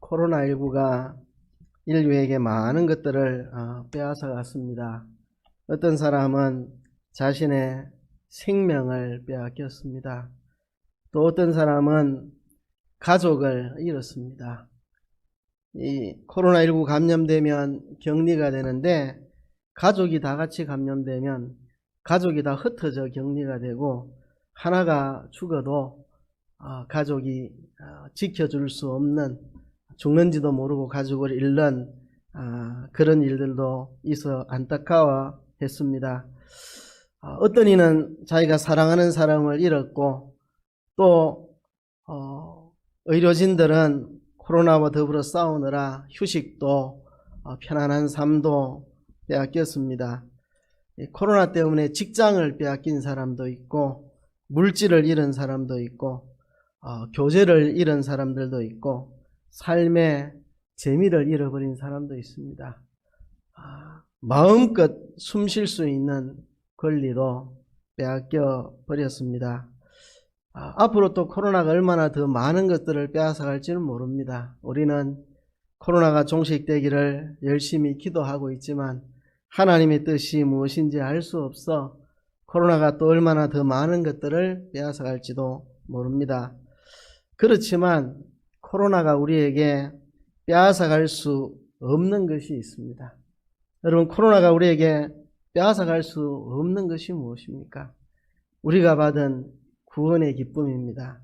코로나19가 인류에게 많은 것들을 빼앗아 갔습니다. 어떤 사람은 자신의 생명을 빼앗겼습니다. 또 어떤 사람은 가족을 잃었습니다. 이 코로나19 감염되면 격리가 되는데 가족이 다 같이 감염되면 가족이 다 흩어져 격리가 되고 하나가 죽어도 가족이 지켜줄 수 없는, 죽는지도 모르고 가족을 잃는 그런 일들도 있어 안타까워했습니다. 어떤 이는 자기가 사랑하는 사람을 잃었고 또 의료진들은 코로나와 더불어 싸우느라 휴식도 편안한 삶도 빼앗겼습니다. 코로나 때문에 직장을 빼앗긴 사람도 있고 물질을 잃은 사람도 있고 교제를 잃은 사람들도 있고 삶의 재미를 잃어버린 사람도 있습니다. 마음껏 숨 쉴 수 있는 권리도 빼앗겨 버렸습니다. 앞으로 또 코로나가 얼마나 더 많은 것들을 빼앗아 갈지는 모릅니다. 우리는 코로나가 종식되기를 열심히 기도하고 있지만 하나님의 뜻이 무엇인지 알 수 없어 코로나가 또 얼마나 더 많은 것들을 빼앗아 갈지도 모릅니다. 그렇지만 코로나가 우리에게 빼앗아 갈 수 없는 것이 있습니다. 여러분, 코로나가 우리에게 빼앗아 갈 수 없는 것이 무엇입니까? 우리가 받은 구원의 기쁨입니다.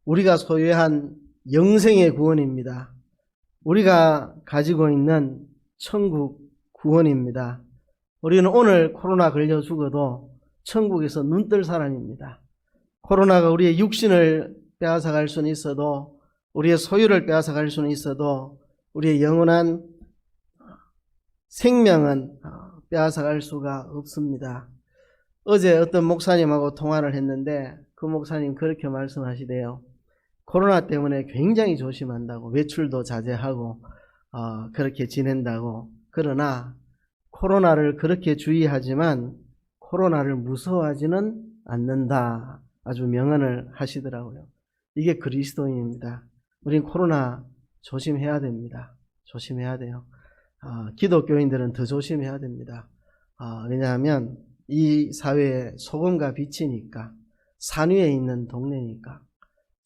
우리가 소유한 영생의 구원입니다. 우리가 가지고 있는 천국 구원입니다. 우리는 오늘 코로나 걸려 죽어도 천국에서 눈뜰 사람입니다. 코로나가 우리의 육신을 빼앗아 갈 수는 있어도, 우리의 소유를 빼앗아 갈 수는 있어도 우리의 영원한 생명은 빼앗아 갈 수가 없습니다. 어제 어떤 목사님하고 통화를 했는데 그 목사님 그렇게 말씀하시대요. 코로나 때문에 굉장히 조심한다고, 외출도 자제하고 그렇게 지낸다고. 그러나 코로나를 그렇게 주의하지만 코로나를 무서워하지는 않는다, 아주 명언을 하시더라고요. 이게 그리스도인입니다. 우린 코로나 조심해야 됩니다. 조심해야 돼요. 기독교인들은 더 조심해야 됩니다. 왜냐하면 이 사회의 소금과 빛이니까, 산 위에 있는 동네니까.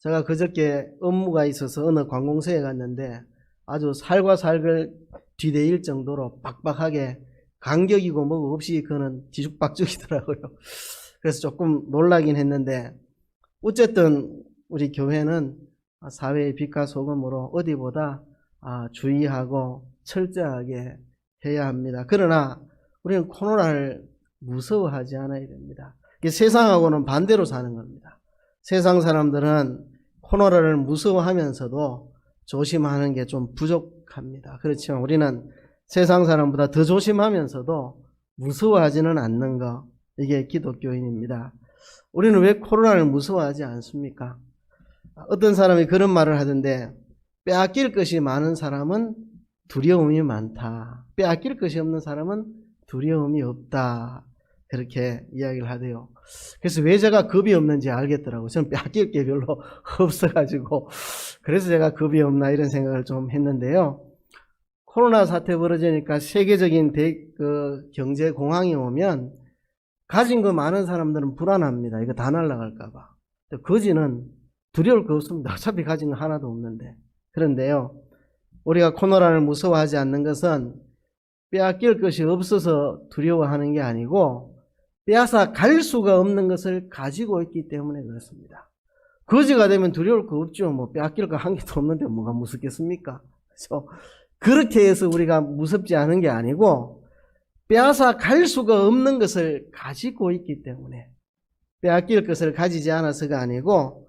제가 그저께 업무가 있어서 어느 관공서에 갔는데 아주 살과 살을 뒤대일 정도로 빡빡하게 간격이고 뭐고 없이 그는 뒤죽박죽이더라고요. 그래서 조금 놀라긴 했는데, 어쨌든 우리 교회는 사회의 빛과 소금으로 어디보다 주의하고 철저하게 해야 합니다. 그러나 우리는 코로나를 무서워하지 않아야 됩니다. 세상하고는 반대로 사는 겁니다. 세상 사람들은 코로나를 무서워하면서도 조심하는 게 좀 부족합니다. 그렇지만 우리는 세상 사람보다 더 조심하면서도 무서워하지는 않는 것, 이게 기독교인입니다. 우리는 왜 코로나를 무서워하지 않습니까? 어떤 사람이 그런 말을 하던데, 빼앗길 것이 많은 사람은 두려움이 많다, 빼앗길 것이 없는 사람은 두려움이 없다, 그렇게 이야기를 하대요. 그래서 왜 제가 겁이 없는지 알겠더라고요. 저는 빼앗길 게 별로 없어가지고 그래서 제가 겁이 없나 이런 생각을 좀 했는데요. 코로나 사태 벌어지니까 세계적인 경제 공황이 오면 가진 거 많은 사람들은 불안합니다. 이거 다 날아갈까 봐. 거지는 두려울 거 없습니다. 어차피 가진 거 하나도 없는데. 그런데요, 우리가 코로나를 무서워하지 않는 것은 빼앗길 것이 없어서 두려워하는 게 아니고 빼앗아 갈 수가 없는 것을 가지고 있기 때문에 그렇습니다. 거지가 되면 두려울 거 없죠. 뭐 빼앗길 거 한 개도 없는데 뭐가 무섭겠습니까? 그래서 그렇게 해서 우리가 무섭지 않은 게 아니고 빼앗아 갈 수가 없는 것을 가지고 있기 때문에, 빼앗길 것을 가지지 않아서가 아니고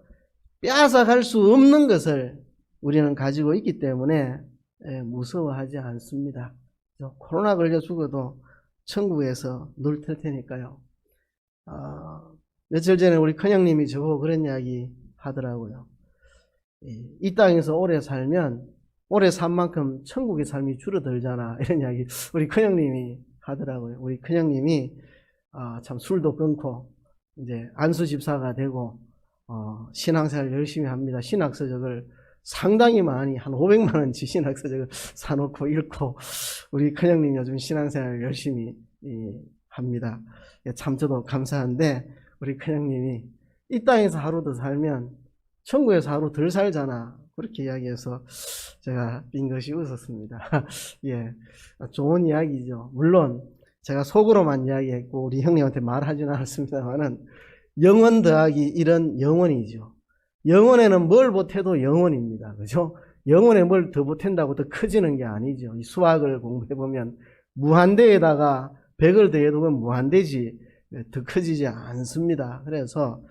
빼앗아 갈 수 없는 것을 우리는 가지고 있기 때문에 무서워하지 않습니다. 코로나 걸려 죽어도 천국에서 눈 뜰 테니까요. 며칠 전에 우리 큰형님이 저보고 그런 이야기 하더라고요. 이 땅에서 오래 살면 오래 산 만큼 천국의 삶이 줄어들잖아, 이런 이야기 우리 큰형님이 하더라고요. 우리 큰형님이 참 술도 끊고 이제 안수 집사가 되고 신앙생활 열심히 합니다. 신학서적을 상당히 많이 한 500만 원치 신학서적을 사놓고 읽고 우리 큰형님 요즘 신앙생활을 열심히 합니다. 참 저도 감사한데 우리 큰형님이 이 땅에서 하루 더 살면 천국에서 하루 덜 살잖아. 그렇게 이야기해서 제가 빙긋이 웃었습니다. 예, 좋은 이야기죠. 물론 제가 속으로만 이야기했고 우리 형님한테 말하지는 않았습니다만은 영원 더하기 이런 영원이죠. 영원에는 뭘 못해도 영원입니다. 그죠? 영원에 뭘 더 못한다고 더 커지는 게 아니죠. 이 수학을 공부해보면 무한대에다가 100을 더해두면 무한대지 더 커지지 않습니다. 그래서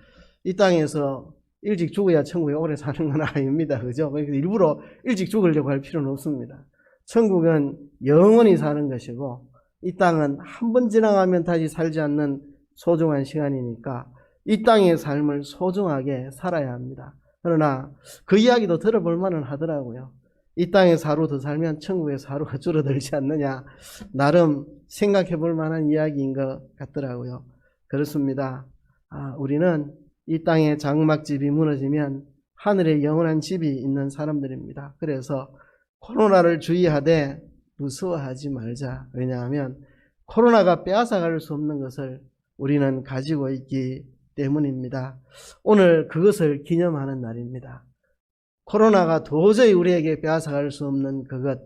이 땅에서 일찍 죽어야 천국에 오래 사는 건 아닙니다. 그죠? 일부러 일찍 죽으려고 할 필요는 없습니다. 천국은 영원히 사는 것이고 이 땅은 한 번 지나가면 다시 살지 않는 소중한 시간이니까 이 땅의 삶을 소중하게 살아야 합니다. 그러나 그 이야기도 들어볼 만은 하더라고요. 이 땅에서 하루 더 살면 천국에서 하루가 줄어들지 않느냐. 나름 생각해 볼 만한 이야기인 것 같더라고요. 그렇습니다. 우리는 이 땅의 장막집이 무너지면 하늘에 영원한 집이 있는 사람들입니다. 그래서 코로나를 주의하되 무서워하지 말자. 왜냐하면 코로나가 빼앗아갈 수 없는 것을 우리는 가지고 있기 때문입니다. 오늘 그것을 기념하는 날입니다. 코로나가 도저히 우리에게 빼앗아갈 수 없는 그것,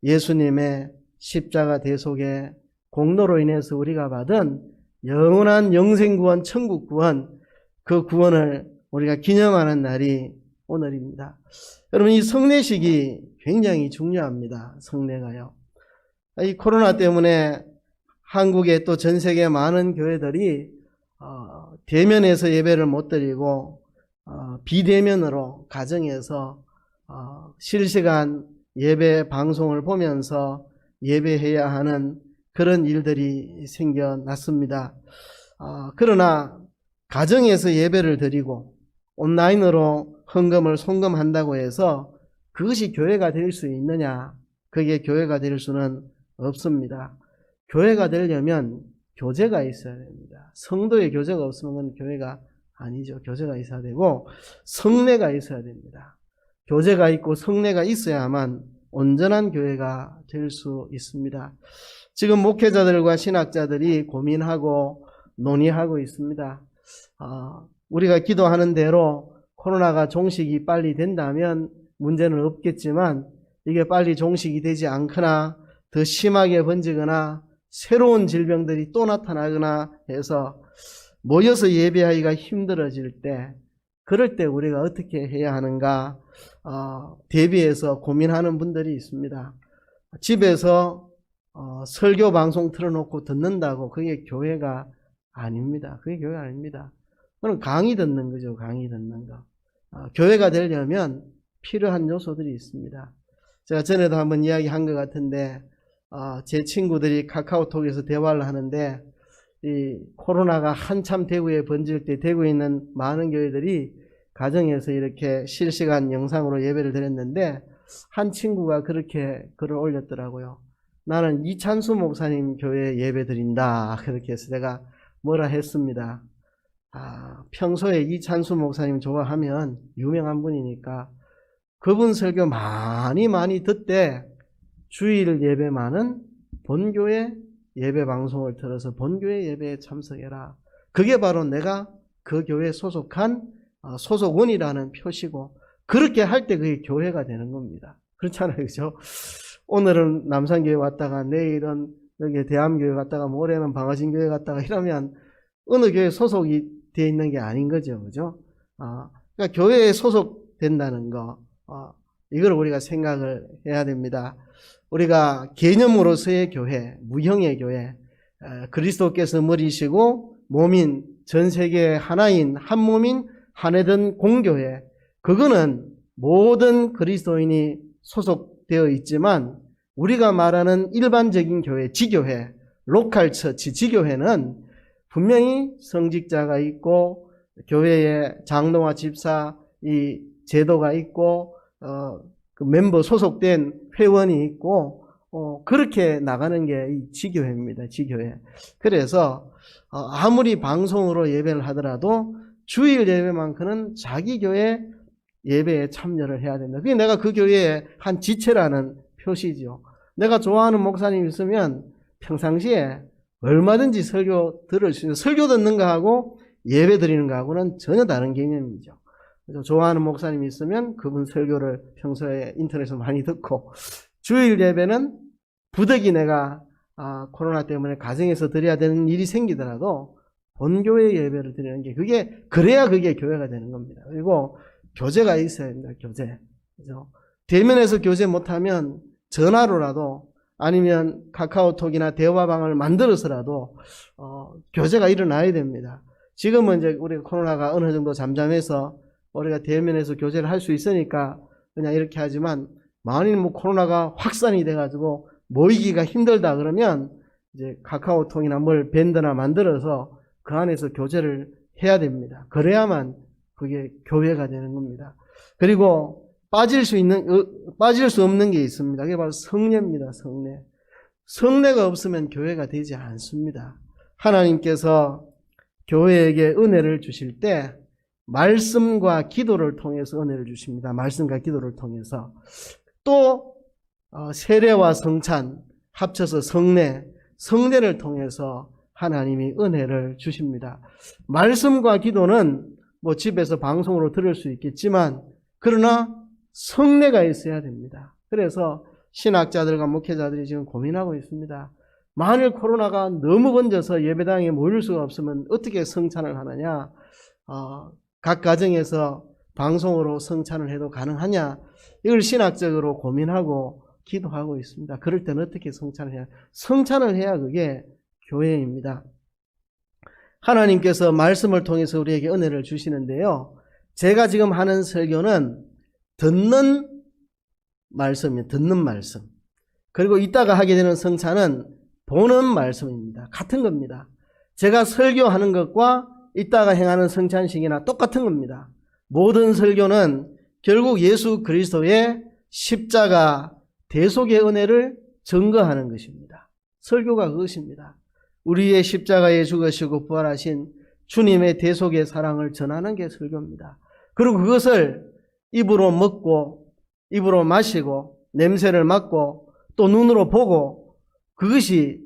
예수님의 십자가 대속의 공로로 인해서 우리가 받은 영원한 영생구원, 천국구원, 그 구원을 우리가 기념하는 날이 오늘입니다. 여러분, 이 성례식이 굉장히 중요합니다. 성례가요. 이 코로나 때문에 한국에 또 전 세계 많은 교회들이 대면에서 예배를 못 드리고 비대면으로 가정에서 실시간 예배 방송을 보면서 예배해야 하는 그런 일들이 생겨났습니다. 그러나 가정에서 예배를 드리고 온라인으로 헌금을 송금한다고 해서 그것이 교회가 될 수 있느냐? 그게 교회가 될 수는 없습니다. 교회가 되려면 교제가 있어야 됩니다. 성도의 교제가 없으면 그건 교회가 아니죠. 교제가 있어야 되고 성례가 있어야 됩니다. 교제가 있고 성례가 있어야만 온전한 교회가 될 수 있습니다. 지금 목회자들과 신학자들이 고민하고 논의하고 있습니다. 우리가 기도하는 대로 코로나가 종식이 빨리 된다면 문제는 없겠지만 이게 빨리 종식이 되지 않거나 더 심하게 번지거나 새로운 질병들이 또 나타나거나 해서 모여서 예배하기가 힘들어질 때, 그럴 때 우리가 어떻게 해야 하는가 대비해서 고민하는 분들이 있습니다. 집에서 설교 방송 틀어놓고 듣는다고 그게 교회가 아닙니다. 그게 교회가 아닙니다. 그건 강의 듣는 거죠. 강의 듣는 거. 교회가 되려면 필요한 요소들이 있습니다. 제가 전에도 한번 이야기한 것 같은데 제 친구들이 카카오톡에서 대화를 하는데 이 코로나가 한참 대구에 번질 때 대구에 있는 많은 교회들이 가정에서 이렇게 실시간 영상으로 예배를 드렸는데 한 친구가 그렇게 글을 올렸더라고요. 나는 이찬수 목사님 교회에 예배 드린다. 그렇게 해서 제가 뭐라 했습니다. 평소에 이찬수 목사님 좋아하면 유명한 분이니까 그분 설교 많이 듣되 주일 예배만은 본교회 예배 방송을 들어서 본교회 예배에 참석해라. 그게 바로 내가 그 교회에 소속한 소속원이라는 표시고 그렇게 할 때 그게 교회가 되는 겁니다. 그렇잖아요. 그죠? 오늘은 남산교회 왔다가 내일은 여기 대암교회 갔다가 모레는 방화진교회 갔다가 이러면 어느 교회에 소속이 되어 있는 게 아닌 거죠. 그죠? 그러니까 교회에 소속된다는 거 이걸 우리가 생각을 해야 됩니다. 우리가 개념으로서의 교회, 무형의 교회, 그리스도께서 머리시고 몸인 전 세계 하나인 한 몸인 한해된 공교회, 그거는 모든 그리스도인이 소속되어 있지만 우리가 말하는 일반적인 교회, 지교회, 로컬 처치, 지교회는 분명히 성직자가 있고 교회에 장로와 집사 이 제도가 있고 그 멤버 소속된 회원이 있고 그렇게 나가는 게 이 지교회입니다. 지교회. 그래서 아무리 방송으로 예배를 하더라도 주일 예배만큼은 자기 교회 예배에 참여를 해야 된다. 그게 내가 그 교회의 한 지체라는 표시죠. 내가 좋아하는 목사님 있으면 평상시에 얼마든지 설교 들을 수 있는, 설교 듣는 거하고 예배 드리는 거하고는 전혀 다른 개념이죠. 그래서 좋아하는 목사님이 있으면 그분 설교를 평소에 인터넷에서 많이 듣고, 주일 예배는 부득이 내가 코로나 때문에 가정에서 드려야 되는 일이 생기더라도 본교회 예배를 드리는 게, 그래야 그게 교회가 되는 겁니다. 그리고 교제가 있어야 됩니다. 교제. 그죠? 대면에서 교제 못하면 전화로라도 아니면 카카오톡이나 대화방을 만들어서라도 교제가 일어나야 됩니다. 지금은 이제 우리가 코로나가 어느 정도 잠잠해서 우리가 대면에서 교제를 할 수 있으니까 그냥 이렇게 하지만, 만일 뭐 코로나가 확산이 돼가지고 모이기가 힘들다 그러면 이제 카카오톡이나 뭘 밴드나 만들어서 그 안에서 교제를 해야 됩니다. 그래야만 그게 교회가 되는 겁니다. 그리고 빠질 수 없는 게 있습니다. 그게 바로 성례입니다. 성례. 성례가 없으면 교회가 되지 않습니다. 하나님께서 교회에게 은혜를 주실 때 말씀과 기도를 통해서 은혜를 주십니다. 말씀과 기도를 통해서. 또 세례와 성찬 합쳐서 성례를 통해서 하나님이 은혜를 주십니다. 말씀과 기도는 뭐 집에서 방송으로 들을 수 있겠지만, 그러나 성례가 있어야 됩니다. 그래서 신학자들과 목회자들이 지금 고민하고 있습니다. 만일 코로나가 너무 번져서 예배당에 모일 수가 없으면 어떻게 성찬을 하느냐, 각 가정에서 방송으로 성찬을 해도 가능하냐, 이걸 신학적으로 고민하고 기도하고 있습니다. 그럴 때는 어떻게 성찬을 해야? 성찬을 해야 그게 교회입니다. 하나님께서 말씀을 통해서 우리에게 은혜를 주시는데요, 제가 지금 하는 설교는 듣는 말씀이에요. 듣는 말씀. 그리고 이따가 하게 되는 성찬은 보는 말씀입니다. 같은 겁니다. 제가 설교하는 것과 이따가 행하는 성찬식이나 똑같은 겁니다. 모든 설교는 결국 예수 그리스도의 십자가 대속의 은혜를 증거하는 것입니다. 설교가 그것입니다. 우리의 십자가에 죽으시고 부활하신 주님의 대속의 사랑을 전하는 게 설교입니다. 그리고 그것을 입으로 먹고 입으로 마시고 냄새를 맡고 또 눈으로 보고, 그것이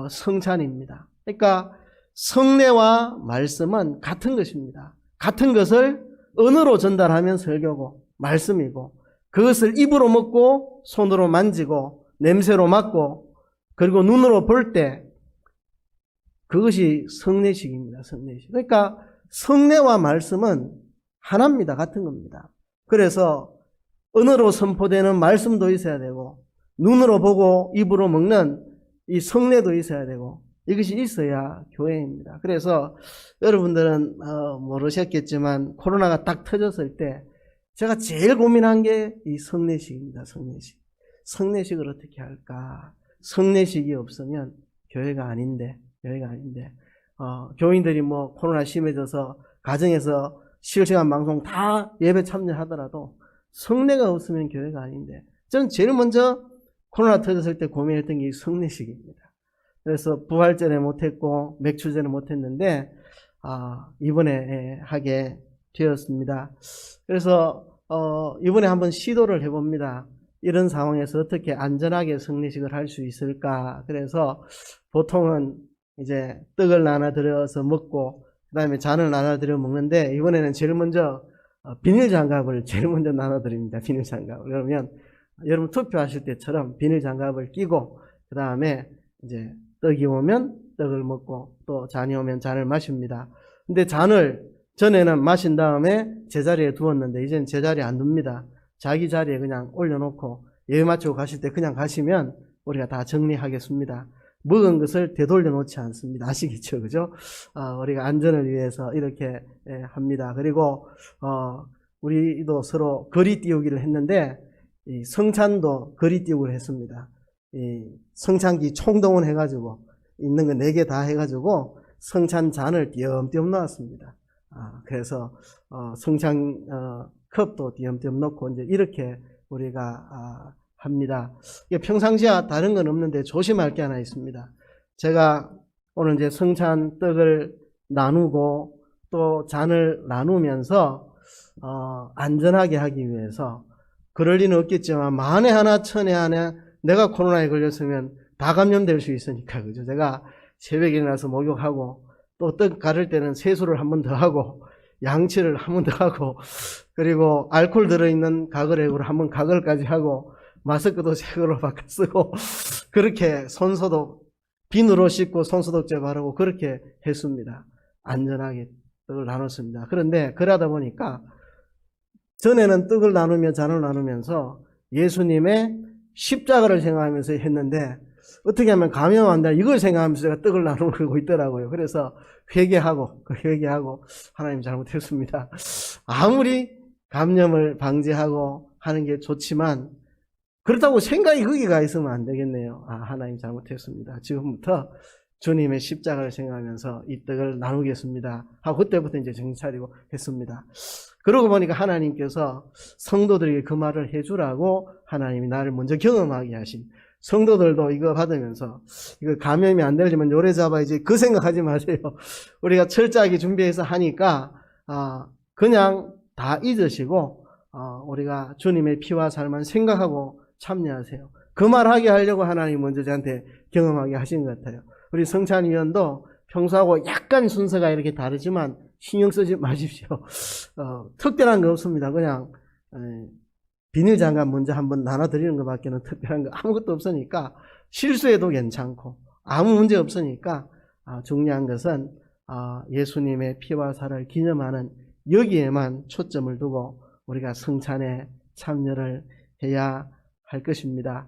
성찬입니다. 그러니까 성례와 말씀은 같은 것입니다. 같은 것을 언어로 전달하면 설교고 말씀이고, 그것을 입으로 먹고 손으로 만지고 냄새로 맡고 그리고 눈으로 볼 때 그것이 성례식입니다. 성례식. 그러니까 성례와 말씀은 하나입니다. 같은 겁니다. 그래서 언어로 선포되는 말씀도 있어야 되고, 눈으로 보고 입으로 먹는 이 성례도 있어야 되고, 이것이 있어야 교회입니다. 그래서 여러분들은 모르셨겠지만 코로나가 딱 터졌을 때 제가 제일 고민한 게 이 성례식입니다. 성례식. 성례식을 어떻게 할까? 성례식이 없으면 교회가 아닌데 교인들이 뭐 코로나 심해져서 가정에서 실시간 방송 다 예배 참여하더라도 성례가 없으면 교회가 아닌데, 저는 제일 먼저 코로나 터졌을 때 고민했던 게 성례식입니다. 그래서 부활절에 못했고 맥주절에 못했는데 이번에 하게 되었습니다. 그래서 이번에 한번 시도를 해봅니다. 이런 상황에서 어떻게 안전하게 성례식을 할 수 있을까. 그래서 보통은 이제 떡을 나눠드려서 먹고 그 다음에 잔을 나눠드려 먹는데, 이번에는 제일 먼저 비닐장갑을 제일 먼저 나눠드립니다. 비닐장갑. 그러면 여러분 투표하실 때처럼 비닐장갑을 끼고 그 다음에 이제 떡이 오면 떡을 먹고 또 잔이 오면 잔을 마십니다. 근데 잔을 전에는 마신 다음에 제자리에 두었는데 이제는 제자리에 안 둡니다. 자기 자리에 그냥 올려놓고 예배 마치고 가실 때 그냥 가시면 우리가 다 정리하겠습니다. 먹은 것을 되돌려 놓지 않습니다. 아시겠죠? 그죠? 우리가 안전을 위해서 이렇게 합니다. 그리고 우리도 서로 거리 띄우기를 했는데, 이 성찬도 거리 띄우기를 했습니다. 이 성찬기 총동원 해가지고 있는 거 4개 다 해가지고 성찬 잔을 띄엄띄엄 놓았습니다. 그래서 성찬 컵도 띄엄띄엄 놓고 이제 이렇게 우리가 합니다. 평상시와 다른 건 없는데 조심할 게 하나 있습니다. 제가 오늘 이제 성찬 떡을 나누고 또 잔을 나누면서 안전하게 하기 위해서 그럴 리는 없겠지만 만에 하나 천에 하나 내가 코로나에 걸렸으면 다 감염될 수 있으니까 그죠. 제가 새벽에 일어나서 목욕하고 또 떡 가를 때는 세수를 한 번 더 하고 양치를 한 번 더 하고 그리고 알코올 들어있는 가글액으로 한 번 가글까지 하고 마스크도 새 걸로 바꿔 쓰고 그렇게 손소독 비누로 씻고 손소독제 바르고 그렇게 했습니다. 안전하게 떡을 나눴습니다. 그런데 그러다 보니까 전에는 떡을 나누며 잔을 나누면서 예수님의 십자가를 생각하면서 했는데 어떻게 하면 감염 안 돼 이걸 생각하면서 제가 떡을 나누고 있더라고요. 그래서 회개하고 하나님 잘못했습니다. 아무리 감염을 방지하고 하는 게 좋지만 그렇다고 생각이 거기가 있으면 안 되겠네요. 하나님 잘못했습니다. 지금부터 주님의 십자가를 생각하면서 이 떡을 나누겠습니다 하고 그때부터 이제 정신 차리고 했습니다. 그러고 보니까 하나님께서 성도들에게 그 말을 해주라고 하나님이 나를 먼저 경험하게 하신, 성도들도 이거 받으면서 이거 감염이 안 되려면 요래 잡아야지 그 생각하지 마세요. 우리가 철저하게 준비해서 하니까 그냥 다 잊으시고 우리가 주님의 피와 살만 생각하고 참여하세요. 그 말 하게 하려고 하나님 먼저 저한테 경험하게 하신 것 같아요. 우리 성찬위원도 평소하고 약간 순서가 이렇게 다르지만 신경 쓰지 마십시오. 특별한 거 없습니다. 그냥 비닐장갑 먼저 한번 나눠드리는 것밖에는 특별한 거 아무것도 없으니까 실수해도 괜찮고 아무 문제 없으니까 중요한 것은 예수님의 피와 살을 기념하는 여기에만 초점을 두고 우리가 성찬에 참여를 해야 할 것입니다.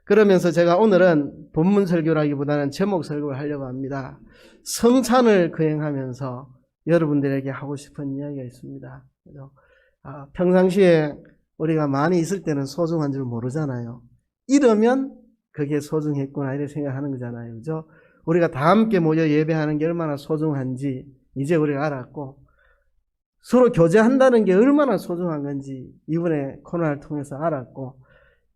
그러면서 제가 오늘은 본문 설교라기보다는 제목 설교를 하려고 합니다. 성찬을 거행하면서 여러분들에게 하고 싶은 이야기가 있습니다. 평상시에 우리가 많이 있을 때는 소중한 줄 모르잖아요. 이러면 그게 소중했구나 이렇게 생각하는 거잖아요. 그죠? 우리가 다 함께 모여 예배하는 게 얼마나 소중한지 이제 우리가 알았고 서로 교제한다는 게 얼마나 소중한 건지 이번에 코로나를 통해서 알았고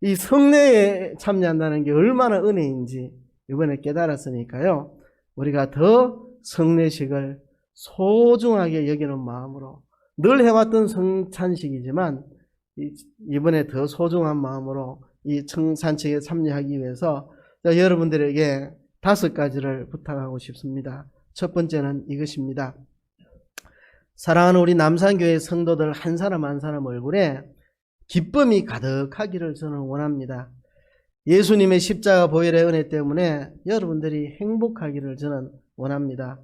이 성례에 참여한다는 게 얼마나 은혜인지 이번에 깨달았으니까요. 우리가 더 성례식을 소중하게 여기는 마음으로 늘 해왔던 성찬식이지만 이번에 더 소중한 마음으로 이 성찬식에 참여하기 위해서 여러분들에게 5가지를 부탁하고 싶습니다. 첫 번째는 이것입니다. 사랑하는 우리 남산교회 성도들 한 사람 한 사람 얼굴에 기쁨이 가득하기를 저는 원합니다. 예수님의 십자가 보혈의 은혜 때문에 여러분들이 행복하기를 저는 원합니다.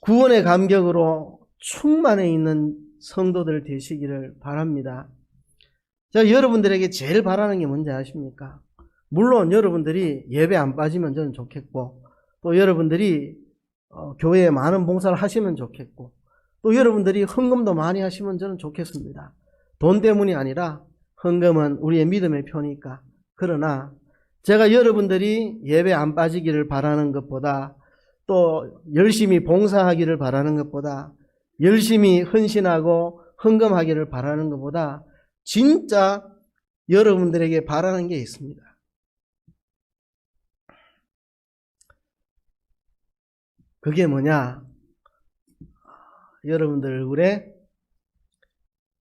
구원의 감격으로 충만해 있는 성도들 되시기를 바랍니다. 제가 여러분들에게 제일 바라는 게 뭔지 아십니까? 물론 여러분들이 예배 안 빠지면 저는 좋겠고 또 여러분들이 교회에 많은 봉사를 하시면 좋겠고 또 여러분들이 헌금도 많이 하시면 저는 좋겠습니다. 돈 때문이 아니라 헌금은 우리의 믿음의 표니까. 그러나 제가 여러분들이 예배 안 빠지기를 바라는 것보다 또 열심히 봉사하기를 바라는 것보다 열심히 헌신하고 헌금하기를 바라는 것보다 진짜 여러분들에게 바라는 게 있습니다. 그게 뭐냐? 여러분들 얼굴에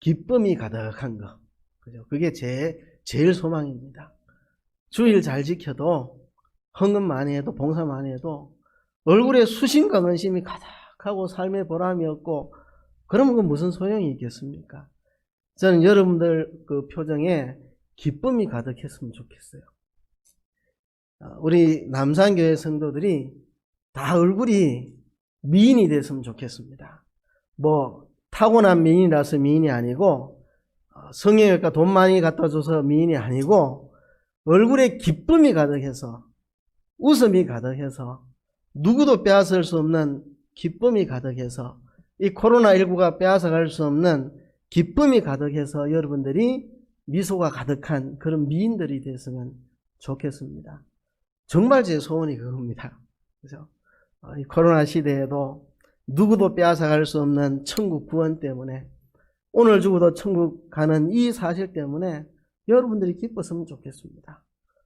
기쁨이 가득한 거. 그죠? 그게 제일 소망입니다. 주일 잘 지켜도 헌금 많이 해도 봉사 많이 해도 얼굴에 수심과 근심이 가득하고 삶의 보람이 없고 그러면 그 무슨 소용이 있겠습니까? 저는 여러분들 그 표정에 기쁨이 가득했으면 좋겠어요. 우리 남산교회 성도들이 다 얼굴이 미인이 됐으면 좋겠습니다. 타고난 미인이라서 미인이 아니고 성형외과 돈 많이 갖다 줘서 미인이 아니고 얼굴에 기쁨이 가득해서 웃음이 가득해서 누구도 빼앗을 수 없는 기쁨이 가득해서 이 코로나19가 빼앗아갈 수 없는 기쁨이 가득해서 여러분들이 미소가 가득한 그런 미인들이 됐으면 좋겠습니다. 정말 제 소원이 그겁니다. 그래서 이 코로나 시대에도 누구도 빼앗아갈 수 없는 천국 구원 때문에 오늘 죽어도 천국 가는 이 사실 때문에 여러분들이 기뻤으면 좋겠습니다.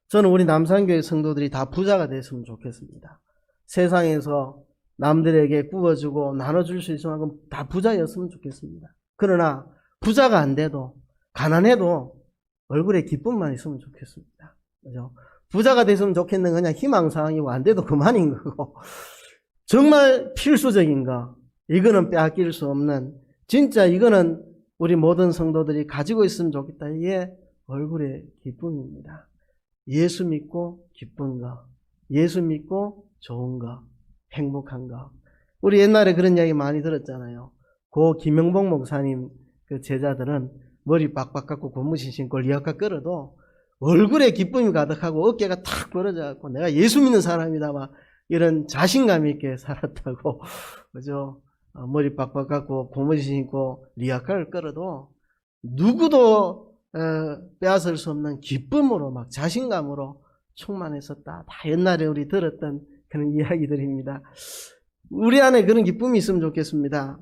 저는 우리 남산교회 성도들이 다 부자가 됐으면 좋겠습니다. 세상에서 남들에게 구워주고 나눠줄 수 있으면 그럼 다 부자였으면 좋겠습니다. 그러나 부자가 안 돼도 가난해도 얼굴에 기쁨만 있으면 좋겠습니다. 그죠? 부자가 됐으면 좋겠는 건 그냥 희망사항이고 안 돼도 그만인 거고 정말 필수적인 거 이거는 빼앗길 수 없는 진짜 이거는 우리 모든 성도들이 가지고 있으면 좋겠다. 이게 얼굴의 기쁨입니다. 예수 믿고 기쁜 거, 예수 믿고 좋은 거, 행복한 거. 우리 옛날에 그런 이야기 많이 들었잖아요. 고 김영복 목사님 그 제자들은 머리 빡빡 깎고 고무신 신고 리아카 끌어도 얼굴에 기쁨이 가득하고 어깨가 탁 벌어져갖고 내가 예수 믿는 사람이다 막 이런 자신감 있게 살았다고. 그죠? 머리 빡빡 깎고 고무신 신고 리아카를 끌어도 누구도 빼앗을 수 없는 기쁨으로 막 자신감으로 충만했었다. 다 옛날에 우리 들었던 그런 이야기들입니다. 우리 안에 그런 기쁨이 있으면 좋겠습니다.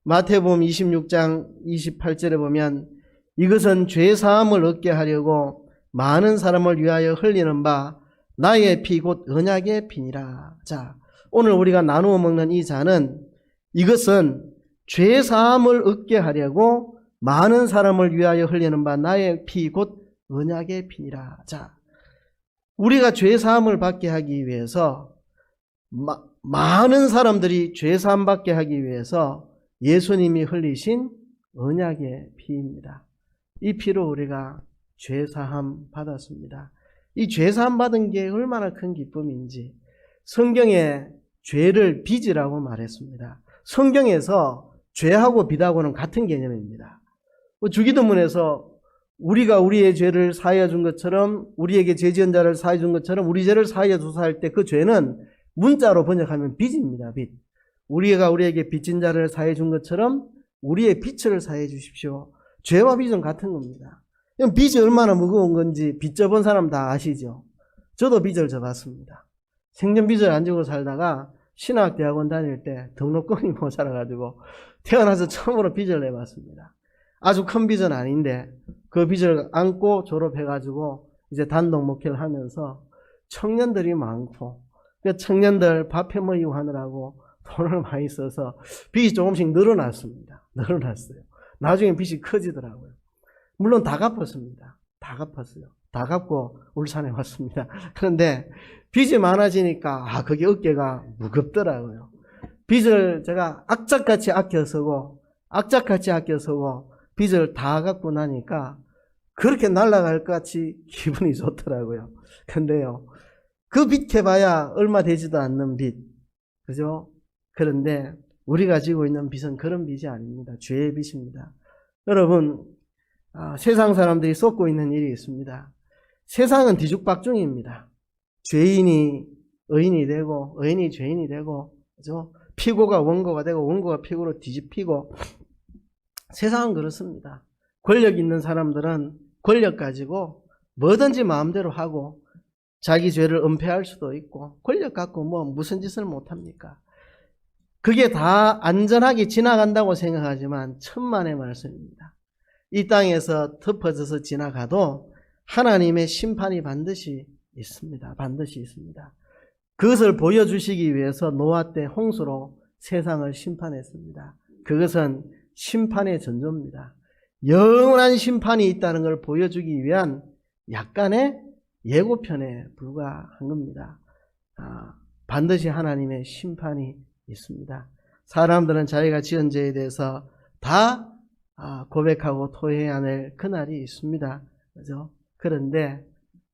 마태복음 26장 28절에 보면 이것은 죄사함을 얻게 하려고 많은 사람을 위하여 흘리는 바 나의 피 곧 언약의 피니라. 자, 오늘 우리가 나누어 먹는 이 잔은 이것은 죄사함을 얻게 하려고 많은 사람을 위하여 흘리는 바 나의 피 곧 언약의 피니라. 자, 우리가 죄사함을 받게 하기 위해서 많은 사람들이 죄사함 받게 하기 위해서 예수님이 흘리신 언약의 피입니다. 이 피로 우리가 죄사함 받았습니다. 이 죄사함 받은 게 얼마나 큰 기쁨인지 성경에 죄를 빚이라고 말했습니다. 성경에서 죄하고 빚하고는 같은 개념입니다. 주기도문에서 우리가 우리의 죄를 사하여 준 것처럼 우리에게 죄 지은 자를 사하여 준 것처럼 우리 죄를 사하여 주사 할 때 그 죄는 문자로 번역하면 빚입니다. 빚. 우리가 우리에게 빚진 자를 사하여 준 것처럼 우리의 빚을 사하여 주십시오. 죄와 빚은 같은 겁니다. 빚이 얼마나 무거운 건지 빚 져본 사람 다 아시죠? 저도 빚을 져봤습니다. 생전 빚을 안 지고 살다가 신학대학원 다닐 때 등록금이 모자라가지고 태어나서 처음으로 빚을 내봤습니다. 아주 큰 빚은 아닌데 그 빚을 안고 졸업해가지고 이제 단독 목회를 하면서 청년들이 많고 그 청년들 밥해 먹이고 하느라고 돈을 많이 써서 빚이 조금씩 늘어났습니다. 늘어났어요. 나중에 빚이 커지더라고요. 물론 다 갚았습니다. 다 갚았어요. 다 갚고 울산에 왔습니다. 그런데 빚이 많아지니까 그게 어깨가 무겁더라고요. 빚을 제가 악착같이 아껴 쓰고 빚을 다 갚고 나니까 그렇게 날아갈 것 같이 기분이 좋더라고요. 근데요, 그 빚 해봐야 얼마 되지도 않는 빚. 그죠? 그런데 우리가 지고 있는 빚은 그런 빚이 아닙니다. 죄의 빚입니다. 여러분, 세상 사람들이 쏟고 있는 일이 있습니다. 세상은 뒤죽박죽입니다. 죄인이 의인이 되고, 의인이 죄인이 되고, 그죠? 피고가 원고가 되고, 원고가 피고로 뒤집히고, 세상은 그렇습니다. 권력 있는 사람들은 권력 가지고 뭐든지 마음대로 하고, 자기 죄를 은폐할 수도 있고, 권력 갖고 뭐 무슨 짓을 못합니까? 그게 다 안전하게 지나간다고 생각하지만 천만의 말씀입니다. 이 땅에서 덮어져서 지나가도 하나님의 심판이 반드시 있습니다. 반드시 있습니다. 그것을 보여주시기 위해서 노아 때 홍수로 세상을 심판했습니다. 그것은 심판의 전조입니다. 영원한 심판이 있다는 걸 보여주기 위한 약간의 예고편에 불과한 겁니다. 반드시 하나님의 심판이 있습니다. 사람들은 자기가 지은 죄에 대해서 다 고백하고 토해야 할 그날이 있습니다. 그죠? 그런데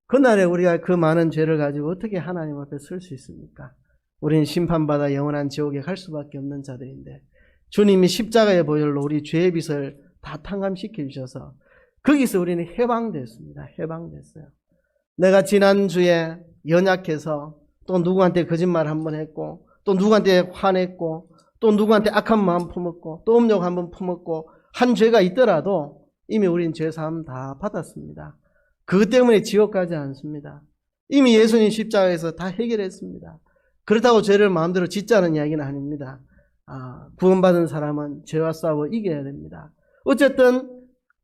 그날에 우리가 그 많은 죄를 가지고 어떻게 하나님 앞에 설 수 있습니까? 우리는 심판받아 영원한 지옥에 갈 수밖에 없는 자들인데 주님이 십자가의 보혈로 우리 죄의 빚을 다 탕감시켜 주셔서 거기서 우리는 해방됐습니다. 해방됐어요. 내가 지난주에 연약해서 또 누구한테 거짓말 한번 했고 또 누구한테 화냈고 또 누구한테 악한 마음 품었고 또 음욕 한번 품었고 한 죄가 있더라도 이미 우린 죄사함 다 받았습니다. 그것 때문에 지옥 가지 않습니다. 이미 예수님 십자가에서 다 해결했습니다. 그렇다고 죄를 마음대로 짓자는 이야기는 아닙니다. 구원받은 사람은 죄와 싸워 이겨야 됩니다. 어쨌든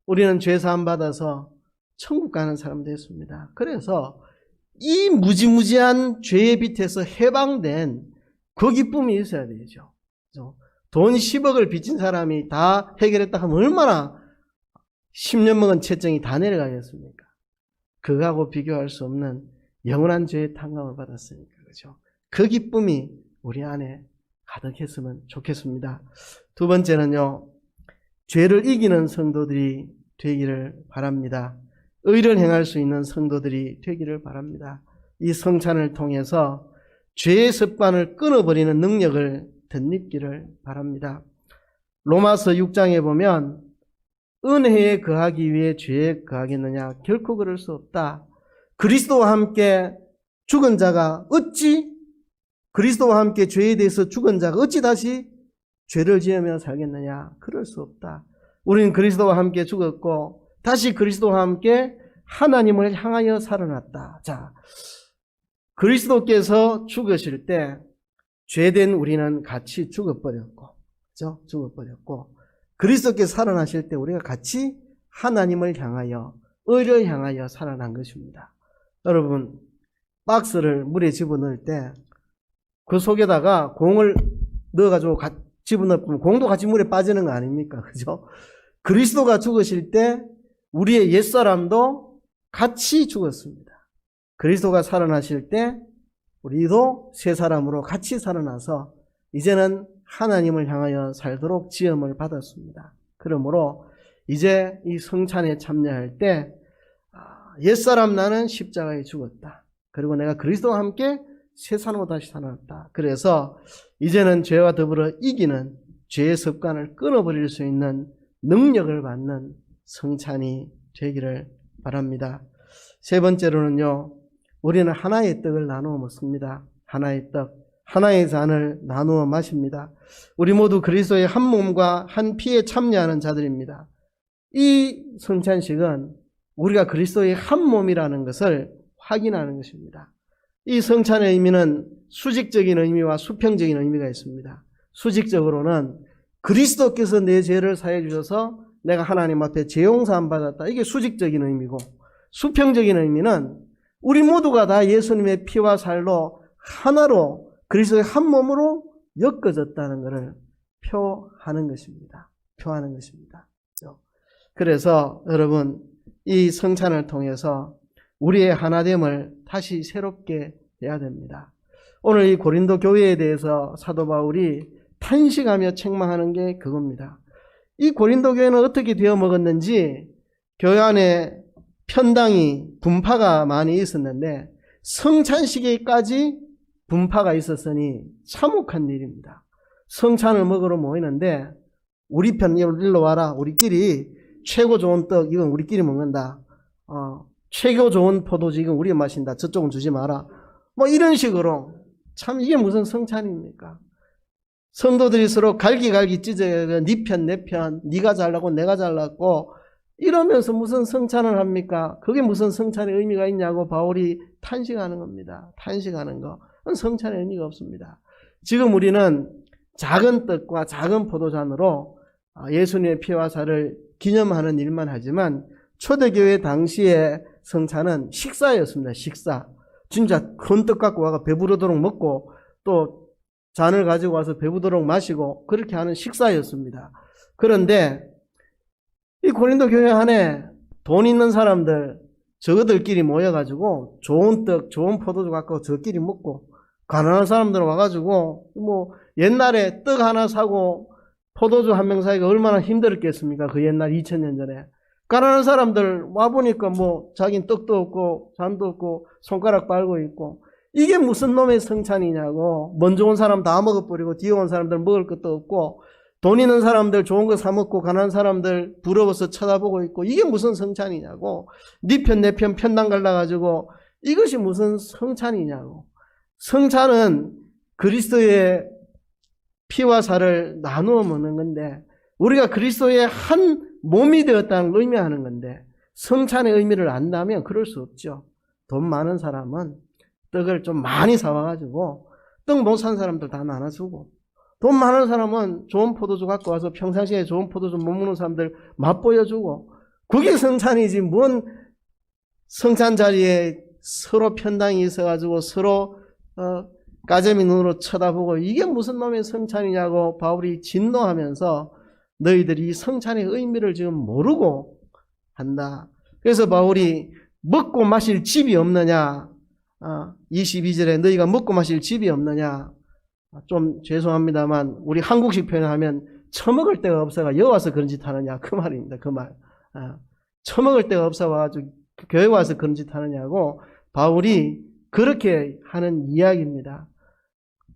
우리는 죄사함 받아서 천국 가는 사람 됐습니다. 그래서 이 무지무지한 죄의 빛에서 해방된 그 기쁨이 있어야 되죠. 그죠? 돈 10억을 빚진 사람이 다 해결했다 하면 얼마나 10년 먹은 채증이 다 내려가겠습니까? 그거하고 비교할 수 없는 영원한 죄의 탕감을 받았으니까. 그죠? 그 기쁨이 우리 안에 가득했으면 좋겠습니다. 두 번째는요, 죄를 이기는 성도들이 되기를 바랍니다. 의를 행할 수 있는 성도들이 되기를 바랍니다. 이 성찬을 통해서 죄의 습관을 끊어버리는 능력을 덧입기를 바랍니다. 로마서 6장에 보면 은혜에 거하기 위해 죄에 거하겠느냐? 결코 그럴 수 없다. 그리스도와 함께 죽은 자가 어찌 그리스도와 함께 죄에 대해서 죽은 자가 어찌 다시 죄를 지으며 살겠느냐? 그럴 수 없다. 우리는 그리스도와 함께 죽었고 다시 그리스도와 함께 하나님을 향하여 살아났다. 자, 그리스도께서 죽으실 때 죄된 우리는 같이 죽어버렸고, 그죠? 죽어버렸고, 그리스도께서 살아나실 때 우리가 같이 하나님을 향하여, 의를 향하여 살아난 것입니다. 여러분, 박스를 물에 집어넣을 때 그 속에다가 공을 넣어가지고 집어넣으면 공도 같이 물에 빠지는 거 아닙니까? 그죠? 그리스도가 죽으실 때 우리의 옛사람도 같이 죽었습니다. 그리스도가 살아나실 때 우리도 새 사람으로 같이 살아나서 이제는 하나님을 향하여 살도록 지음을 받았습니다. 그러므로 이제 이 성찬에 참여할 때 옛사람 나는 십자가에 죽었다. 그리고 내가 그리스도와 함께 새 사람으로 다시 살아났다. 그래서 이제는 죄와 더불어 이기는 죄의 습관을 끊어버릴 수 있는 능력을 받는 성찬이 되기를 바랍니다. 세 번째로는요, 우리는 하나의 떡을 나누어 먹습니다. 하나의 떡, 하나의 잔을 나누어 마십니다. 우리 모두 그리스도의 한 몸과 한 피에 참여하는 자들입니다. 이 성찬식은 우리가 그리스도의 한 몸이라는 것을 확인하는 것입니다. 이 성찬의 의미는 수직적인 의미와 수평적인 의미가 있습니다. 수직적으로는 그리스도께서 내 죄를 사해 주셔서 내가 하나님 앞에 죄 용서함 받았다. 이게 수직적인 의미고, 수평적인 의미는 우리 모두가 다 예수님의 피와 살로 하나로 그리스도의 한 몸으로 엮어졌다는 것을 표하는 것입니다. 표하는 것입니다. 그래서 여러분, 이 성찬을 통해서 우리의 하나됨을 다시 새롭게 해야 됩니다. 오늘 이 고린도 교회에 대해서 사도 바울이 탄식하며 책망하는 게 그겁니다. 이 고린도 교회는 어떻게 되어 먹었는지 교회 안에 편당이 분파가 많이 있었는데 성찬식에까지 분파가 있었으니 참혹한 일입니다. 성찬을 먹으러 모이는데 우리 편 일로 와라. 우리끼리 최고 좋은 떡 이건 우리끼리 먹는다. 최고 좋은 포도주 이건 우리가 마신다. 저쪽은 주지 마라. 뭐 이런 식으로 참 이게 무슨 성찬입니까? 성도들이 서로 갈기갈기 찢어야 네 편 내 편 네가 잘나고 내가 잘났고 이러면서 무슨 성찬을 합니까? 그게 무슨 성찬의 의미가 있냐고 바울이 탄식하는 겁니다. 탄식하는 거. 그건 성찬의 의미가 없습니다. 지금 우리는 작은 떡과 작은 포도잔으로 예수님의 피와 살을 기념하는 일만 하지만 초대교회 당시의 성찬은 식사였습니다. 식사. 진짜 큰 떡 갖고 와서 배부르도록 먹고 또 잔을 가지고 와서 배부르도록 마시고 그렇게 하는 식사였습니다. 그런데 이 고린도 교회 안에 돈 있는 사람들 저들끼리 모여가지고 좋은 떡, 좋은 포도주 갖고 저끼리 먹고 가난한 사람들 와가지고 뭐 옛날에 떡 하나 사고 포도주 한 병 사기가 얼마나 힘들었겠습니까? 그 옛날 2000년 전에. 가난한 사람들 와보니까 뭐 자긴 떡도 없고 잔도 없고 손가락 빨고 있고 이게 무슨 놈의 성찬이냐고. 먼저 온 사람 다 먹어버리고 뒤에 온 사람들 먹을 것도 없고 돈 있는 사람들 좋은 거 사 먹고 가난한 사람들 부러워서 쳐다보고 있고 이게 무슨 성찬이냐고. 네 편 내 편 편당 갈라가지고 이것이 무슨 성찬이냐고. 성찬은 그리스도의 피와 살을 나누어 먹는 건데 우리가 그리스도의 한 몸이 되었다는 걸 의미하는 건데 성찬의 의미를 안다면 그럴 수 없죠. 돈 많은 사람은 떡을 좀 많이 사와가지고 떡 못 산 사람들 다 나눠주고 돈 많은 사람은 좋은 포도주 갖고 와서 평상시에 좋은 포도주 못 먹는 사람들 맛보여주고 그게 성찬이지 뭔 성찬 자리에 서로 편당이 있어가지고 서로 까재미 눈으로 쳐다보고 이게 무슨 놈의 성찬이냐고 바울이 진노하면서 너희들이 이 성찬의 의미를 지금 모르고 한다. 그래서 바울이 먹고 마실 집이 없느냐, 22절에 너희가 먹고 마실 집이 없느냐, 좀 죄송합니다만 우리 한국식 표현하면 처먹을 데가 없어가 여와서 그런 짓 하느냐 그 말입니다. 그 말. 처먹을 데가 없어가지고 교회 와서 그런 짓 하느냐고 바울이 그렇게 하는 이야기입니다.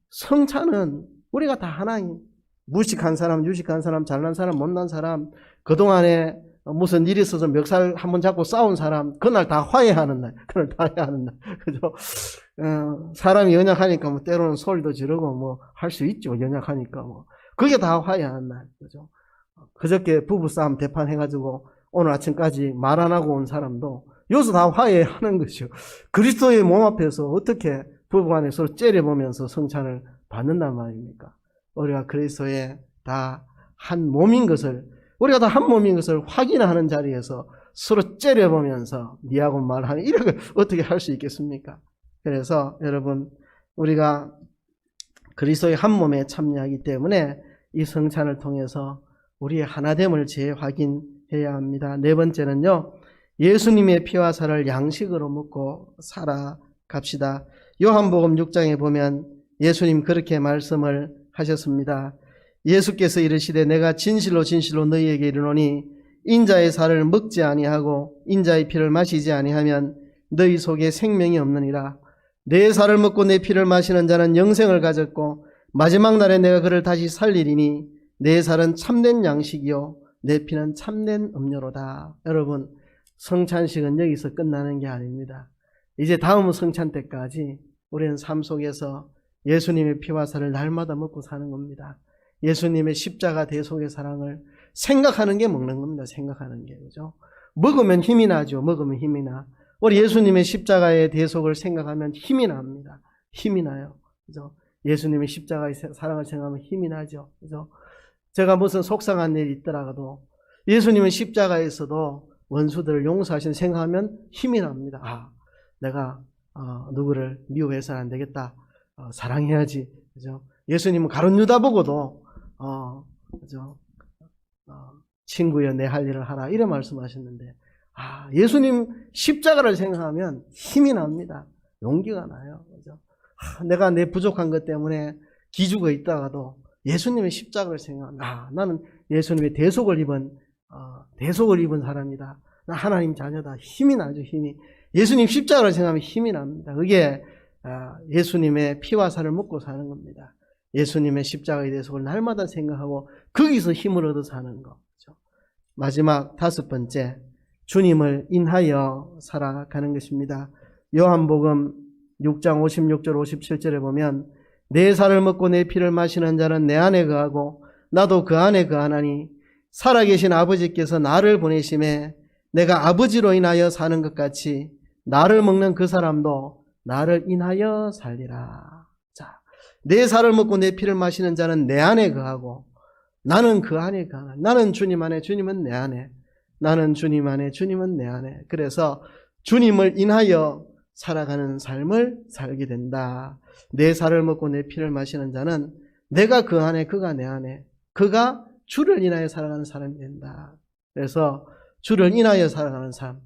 성찬은 우리가 다 하나님, 무식한 사람, 유식한 사람, 잘난 사람, 못난 사람, 그동안에 무슨 일이 있어서 멱살 한번 잡고 싸운 사람, 그날 다 화해하는 날, 그날 다 화해하는 날. 그죠? 사람이 연약하니까 뭐 때로는 소리도 지르고 뭐 할 수 있죠. 연약하니까 뭐. 그게 다 화해하는 날. 그죠? 그저께 부부싸움 대판해가지고 오늘 아침까지 말 안 하고 온 사람도 여기서 다 화해하는 것이죠. 그리스도의 몸 앞에서 어떻게 부부간에 서로 째려보면서 성찬을 받는단 말입니까? 우리가 그리스도의 다 한 몸인 것을, 우리가 다 한 몸인 것을 확인하는 자리에서 서로 째려보면서 니하고 말하는, 이렇게 어떻게 할 수 있겠습니까? 그래서 여러분, 우리가 그리스도의 한 몸에 참여하기 때문에 이 성찬을 통해서 우리의 하나됨을 재확인해야 합니다. 네 번째는요, 예수님의 피와 살을 양식으로 먹고 살아갑시다. 요한복음 6장에 보면 예수님 그렇게 말씀을 하셨습니다. 예수께서 이르시되 내가 진실로 진실로 너희에게 이르노니 인자의 살을 먹지 아니하고 인자의 피를 마시지 아니하면 너희 속에 생명이 없느니라. 내 살을 먹고 내 피를 마시는 자는 영생을 가졌고 마지막 날에 내가 그를 다시 살리리니 내 살은 참된 양식이요 내 피는 참된 음료로다. 여러분, 성찬식은 여기서 끝나는 게 아닙니다. 이제 다음 성찬 때까지 우리는 삶 속에서 예수님의 피와 살을 날마다 먹고 사는 겁니다. 예수님의 십자가 대속의 사랑을 생각하는 게 먹는 겁니다. 생각하는 게. 그죠? 먹으면 힘이 나죠. 먹으면 힘이 나. 우리 예수님의 십자가의 대속을 생각하면 힘이 납니다. 힘이 나요. 그죠? 예수님의 십자가의 사랑을 생각하면 힘이 나죠. 그죠? 제가 무슨 속상한 일이 있더라도 예수님의 십자가에서도 원수들을 용서하신 생각하면 힘이 납니다. 아, 내가 누구를 미워해서는 안 되겠다. 사랑해야지. 그죠? 예수님은 가룟 유다 보고도 그죠? 친구여 내 할 일을 하라 이런 말씀하셨는데, 예수님 십자가를 생각하면 힘이 납니다. 용기가 나요. 그죠? 내가 내 부족한 것 때문에 기죽어 있다가도 예수님의 십자가를 생각하면 나는 예수님의 대속을 입은 사람이다. 나 하나님 자녀다. 힘이 나죠. 힘이. 예수님 십자가를 생각하면 힘이 납니다. 그게 예수님의 피와 살을 먹고 사는 겁니다. 예수님의 십자가의 대속을 날마다 생각하고 거기서 힘을 얻어 사는 거죠. 마지막 다섯 번째, 주님을 인하여 살아가는 것입니다. 요한복음 6장 56절 57절에 보면 내 살을 먹고 내 피를 마시는 자는 내 안에 거하고 나도 그 안에 거하나니 살아계신 아버지께서 나를 보내심에 내가 아버지로 인하여 사는 것 같이 나를 먹는 그 사람도 나를 인하여 살리라. 자, 내 살을 먹고 내 피를 마시는 자는 내 안에 거하고 나는 그 안에 거하나. 나는 주님 안에, 주님은 내 안에. 나는 주님 안에, 주님은 내 안에. 그래서 주님을 인하여 살아가는 삶을 살게 된다. 내 살을 먹고 내 피를 마시는 자는 내가 그 안에, 그가 내 안에, 그가 주를 인하여 살아가는 사람이 된다. 그래서 주를 인하여 살아가는 삶,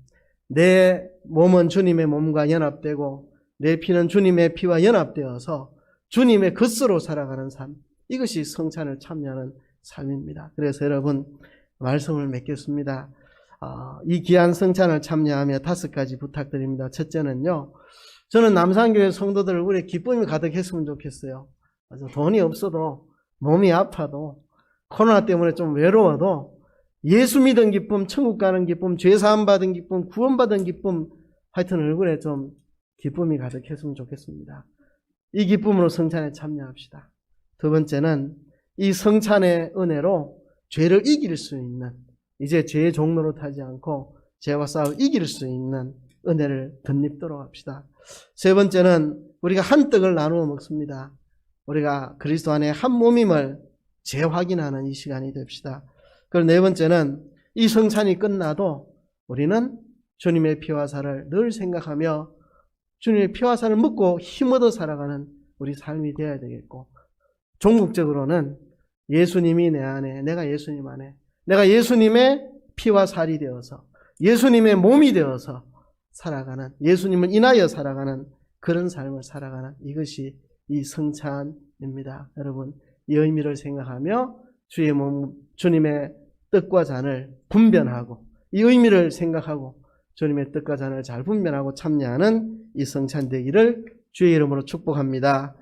내 몸은 주님의 몸과 연합되고 내 피는 주님의 피와 연합되어서 주님의 것으로 살아가는 삶, 이것이 성찬을 참여하는 삶입니다. 그래서 여러분, 말씀을 맺겠습니다. 이 귀한 성찬을 참여하며 5가지 부탁드립니다. 첫째는요, 저는 남산교회 성도들 우리 기쁨이 가득했으면 좋겠어요. 돈이 없어도, 몸이 아파도, 코로나 때문에 좀 외로워도 예수 믿은 기쁨, 천국 가는 기쁨, 죄사함 받은 기쁨, 구원받은 기쁨, 하여튼 얼굴에 좀 기쁨이 가득했으면 좋겠습니다. 이 기쁨으로 성찬에 참여합시다. 두 번째는 이 성찬의 은혜로 죄를 이길 수 있는, 이제 죄의 종로로 타지 않고 죄와 싸워 이길 수 있는 은혜를 덧입도록 합시다. 세 번째는 우리가 한 떡을 나누어 먹습니다. 우리가 그리스도 안에 한 몸임을 재확인하는 이 시간이 됩시다. 그리고 네 번째는 이 성찬이 끝나도 우리는 주님의 피와 살을 늘 생각하며 주님의 피와 살을 먹고 힘 얻어 살아가는 우리 삶이 되어야 되겠고, 종국적으로는 예수님이 내 안에, 내가 예수님 안에, 내가 예수님의 피와 살이 되어서 예수님의 몸이 되어서 살아가는, 예수님을 인하여 살아가는 그런 삶을 살아가는, 이것이 이 성찬입니다. 여러분, 이 의미를 생각하며 주의 몸, 주님의 뜻과 잔을 분별하고, 이 의미를 생각하고 주님의 뜻과 잔을 잘 분별하고 참여하는 이 성찬 되기를 주의 이름으로 축복합니다.